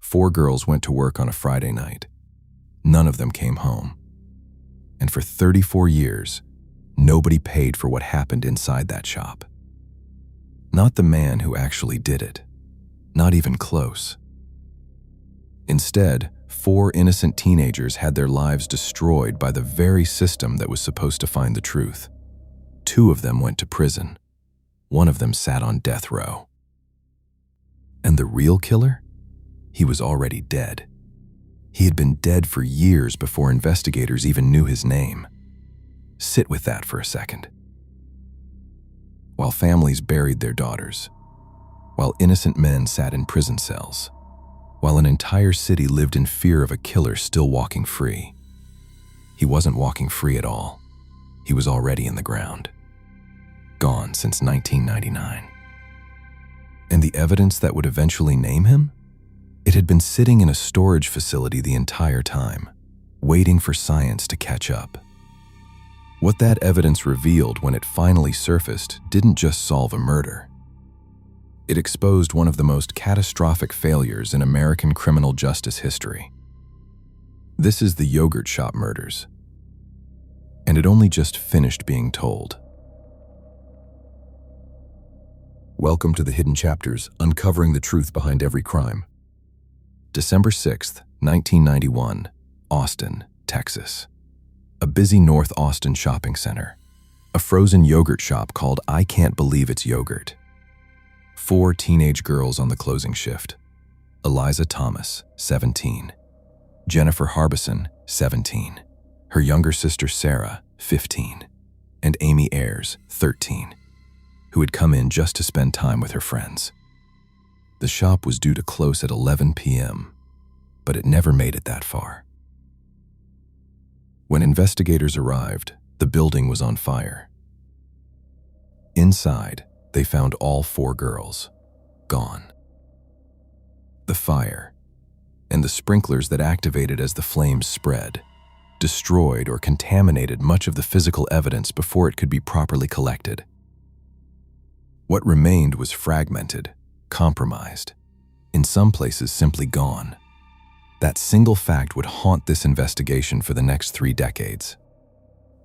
4 girls went to work on a Friday night. None of them came home. And for 34 years, nobody paid for what happened inside that shop. Not the man who actually did it. Not even close. Instead, 4 innocent teenagers had their lives destroyed by the very system that was supposed to find the truth. 2 of them went to prison. 1 of them sat on death row. And the real killer? He was already dead. He had been dead for years before investigators even knew his name. Sit with that for a second. While families buried their daughters, while innocent men sat in prison cells, while an entire city lived in fear of a killer still walking free, he wasn't walking free at all. He was already in the ground. Gone since 1999. And the evidence that would eventually name him? It had been sitting in a storage facility the entire time, waiting for science to catch up. What that evidence revealed when it finally surfaced didn't just solve a murder. It exposed one of the most catastrophic failures in American criminal justice history. This is the yogurt shop murders. And it only just finished being told. Welcome to the Hidden Chapters, uncovering the truth behind every crime. December 6th, 1991, Austin, Texas. A busy North Austin shopping center. A frozen yogurt shop called I Can't Believe It's Yogurt. 4 teenage girls on the closing shift. Eliza Thomas, 17. Jennifer Harbison, 17. Her younger sister Sarah, 15. And Amy Ayers, 13, who had come in just to spend time with her friends. The shop was due to close at 11 p.m., but it never made it that far. When investigators arrived, the building was on fire. Inside, they found all 4 girls, gone. The fire, and the sprinklers that activated as the flames spread, destroyed or contaminated much of the physical evidence before it could be properly collected. What remained was fragmented, compromised, in some places simply gone. That single fact would haunt this investigation for the next 3 decades.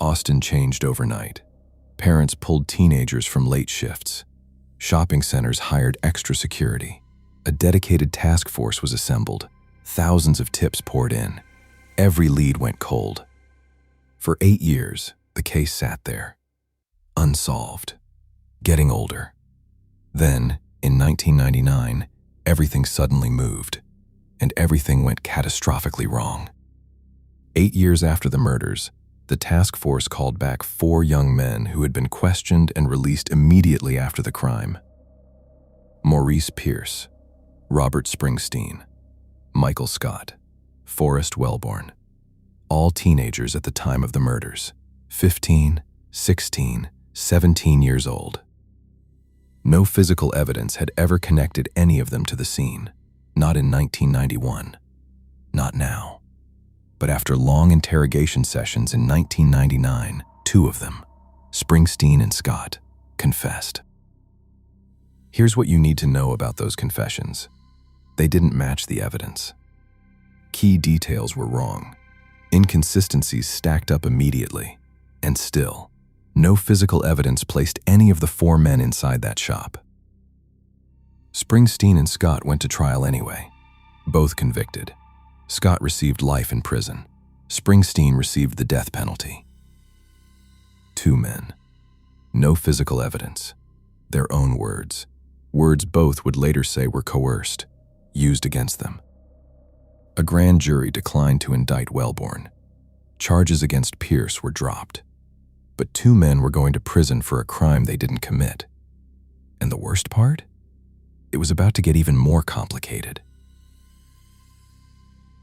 Austin changed overnight. Parents pulled teenagers from late shifts. Shopping centers hired extra security. A dedicated task force was assembled. Thousands of tips poured in. Every lead went cold. For 8 years, the case sat there, unsolved, getting older. Then, in 1999, everything suddenly moved, and everything went catastrophically wrong. 8 years after the murders, the task force called back 4 young men who had been questioned and released immediately after the crime. Maurice Pierce, Robert Springsteen, Michael Scott, Forrest Wellborn, all teenagers at the time of the murders, 15, 16, 17 years old. No physical evidence had ever connected any of them to the scene, not in 1991, not now. But after long interrogation sessions in 1999, 2 of them, Springsteen and Scott, confessed. Here's what you need to know about those confessions. They didn't match the evidence. Key details were wrong. Inconsistencies stacked up immediately, and still, no physical evidence placed any of the 4 men inside that shop. Springsteen and Scott went to trial anyway, both convicted. Scott received life in prison. Springsteen received the death penalty. 2 men. No physical evidence. Their own words. Words both would later say were coerced, used against them. A grand jury declined to indict Wellborn. Charges against Pierce were dropped. But 2 men were going to prison for a crime they didn't commit. And the worst part? It was about to get even more complicated.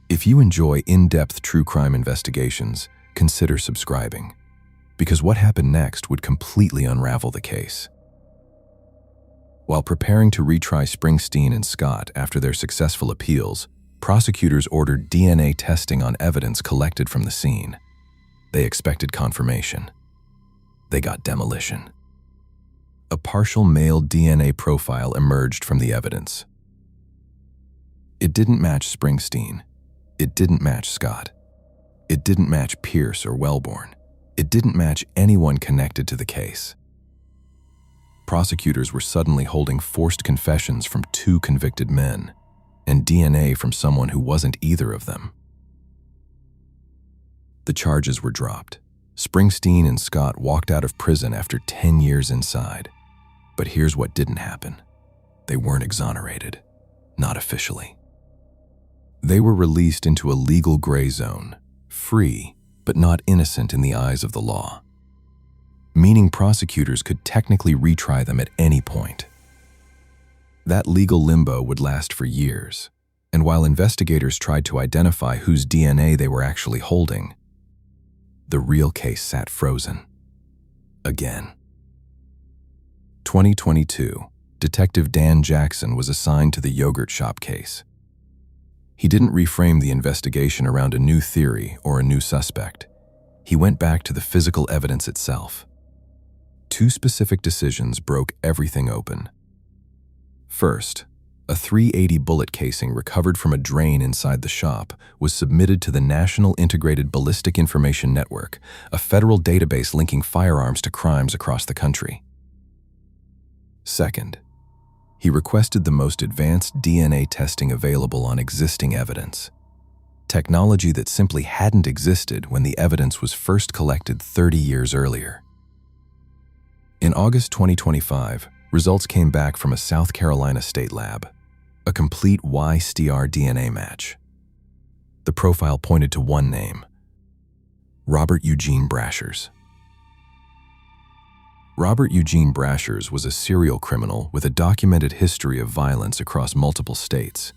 If you enjoy in-depth true crime investigations, consider subscribing, because what happened next would completely unravel the case. While preparing to retry Springsteen and Scott after their successful appeals, prosecutors ordered DNA testing on evidence collected from the scene. They expected confirmation. They got demolition. A partial male DNA profile emerged from the evidence. It didn't match Springsteen. It didn't match Scott. It didn't match Pierce or Wellborn. It didn't match anyone connected to the case. Prosecutors were suddenly holding forced confessions from 2 convicted men and DNA from someone who wasn't either of them. The charges were dropped. Springsteen and Scott walked out of prison after 10 years inside. But here's what didn't happen. They weren't exonerated. Not officially. They were released into a legal gray zone, free, but not innocent in the eyes of the law. Meaning prosecutors could technically retry them at any point. That legal limbo would last for years, and while investigators tried to identify whose DNA they were actually holding, the real case sat frozen. Again. 2022, Detective Dan Jackson was assigned to the yogurt shop case. He didn't reframe the investigation around a new theory or a new suspect. He went back to the physical evidence itself. 2 specific decisions broke everything open. First, a .380 bullet casing recovered from a drain inside the shop was submitted to the National Integrated Ballistic Information Network, a federal database linking firearms to crimes across the country. Second, he requested the most advanced DNA testing available on existing evidence, technology that simply hadn't existed when the evidence was first collected 30 years earlier. In August 2025, results came back from a South Carolina state lab, a complete Y-STR DNA match. The profile pointed to one name: Robert Eugene Brashers. Robert Eugene Brashers was a serial criminal with a documented history of violence across multiple states.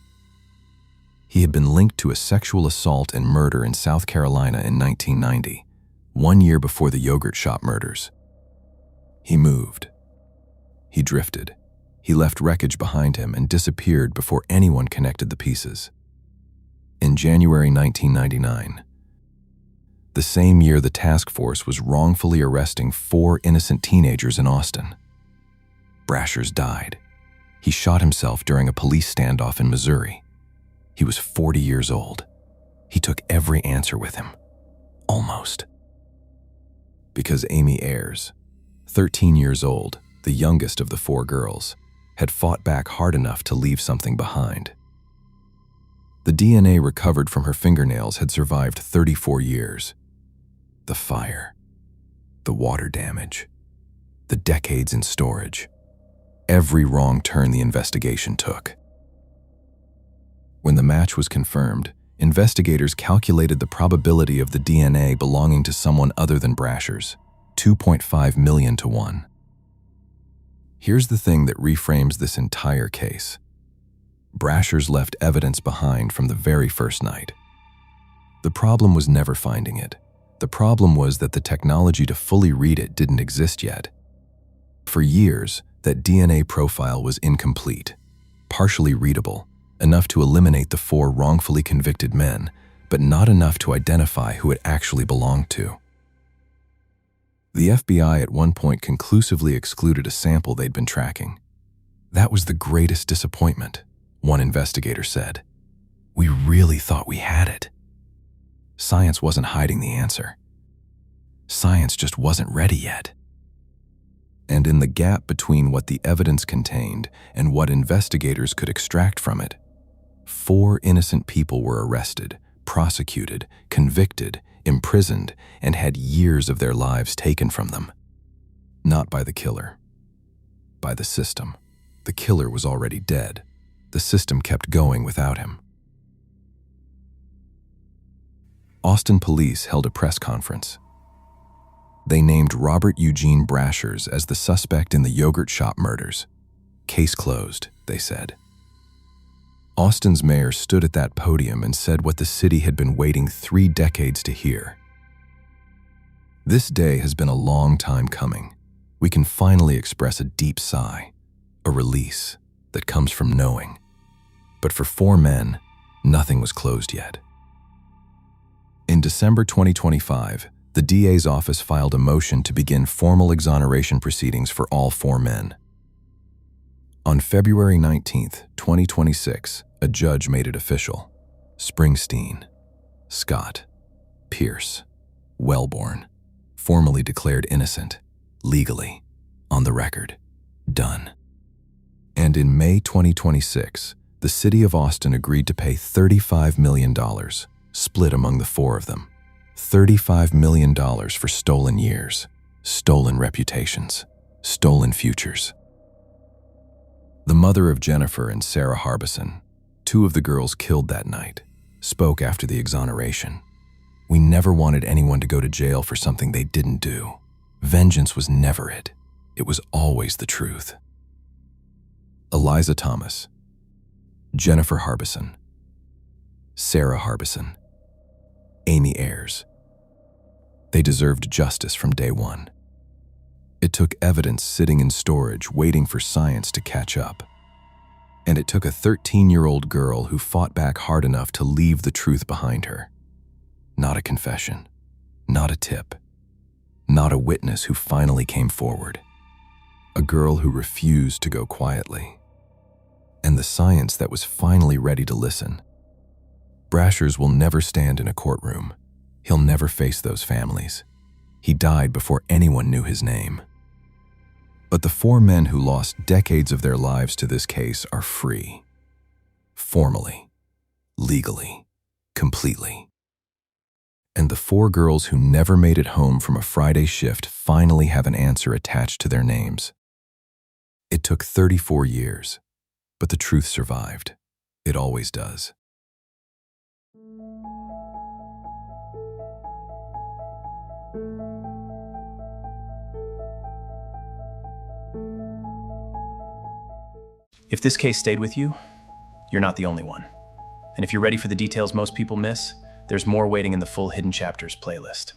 He had been linked to a sexual assault and murder in South Carolina in 1990, 1 year before the yogurt shop murders. He moved. He drifted. He left wreckage behind him and disappeared before anyone connected the pieces. In January 1999, the same year the task force was wrongfully arresting 4 innocent teenagers in Austin, Brashers died. He shot himself during a police standoff in Missouri. He was 40 years old. He took every answer with him. Almost. Because Amy Ayers, 13 years old, the youngest of the 4 girls, had fought back hard enough to leave something behind. The DNA recovered from her fingernails had survived 34 years. The fire, the water damage, the decades in storage, every wrong turn the investigation took. When the match was confirmed, investigators calculated the probability of the DNA belonging to someone other than Brashers, 2.5 million to 1. Here's the thing that reframes this entire case. Brashers left evidence behind from the very first night. The problem was never finding it. The problem was that the technology to fully read it didn't exist yet. For years, that DNA profile was incomplete, partially readable, enough to eliminate the 4 wrongfully convicted men, but not enough to identify who it actually belonged to. The FBI at one point conclusively excluded a sample they'd been tracking. That was the greatest disappointment, one investigator said. We really thought we had it. Science wasn't hiding the answer. Science just wasn't ready yet. And in the gap between what the evidence contained and what investigators could extract from it, 4 innocent people were arrested, prosecuted, convicted, imprisoned, and had years of their lives taken from them. Not by the killer. By the system. The killer was already dead. The system kept going without him. Austin police held a press conference. They named Robert Eugene Brashers as the suspect in the yogurt shop murders. Case closed, they said. Austin's mayor stood at that podium and said what the city had been waiting 3 decades to hear. This day has been a long time coming. We can finally express a deep sigh, a release that comes from knowing. But for 4 men, nothing was closed yet. In December 2025, the DA's office filed a motion to begin formal exoneration proceedings for all 4 men. On February 19, 2026, A judge made it official. Springsteen, Scott, Pierce, Wellborn, formally declared innocent, legally, on the record, done. And in May 2026, the city of Austin agreed to pay $35 million, split among the four of them. $35 million for stolen years, stolen reputations, stolen futures. The mother of Jennifer and Sarah Harbison, two of the girls killed that night, spoke after the exoneration. We never wanted anyone to go to jail for something they didn't do. Vengeance was never it. It was always the truth. Eliza Thomas, Jennifer Harbison, Sarah Harbison, Amy Ayers. They deserved justice from day one. It took evidence sitting in storage waiting for science to catch up. And it took a 13-year-old girl who fought back hard enough to leave the truth behind her. Not a confession, not a tip, not a witness who finally came forward. A girl who refused to go quietly. And the science that was finally ready to listen. Brashers will never stand in a courtroom. He'll never face those families. He died before anyone knew his name. But the four men who lost decades of their lives to this case are free. Formally, legally, completely. And the four girls who never made it home from a Friday shift finally have an answer attached to their names. It took 34 years, but the truth survived. It always does. If this case stayed with you, you're not the only one. And if you're ready for the details most people miss, there's more waiting in the full Hidden Chapters playlist.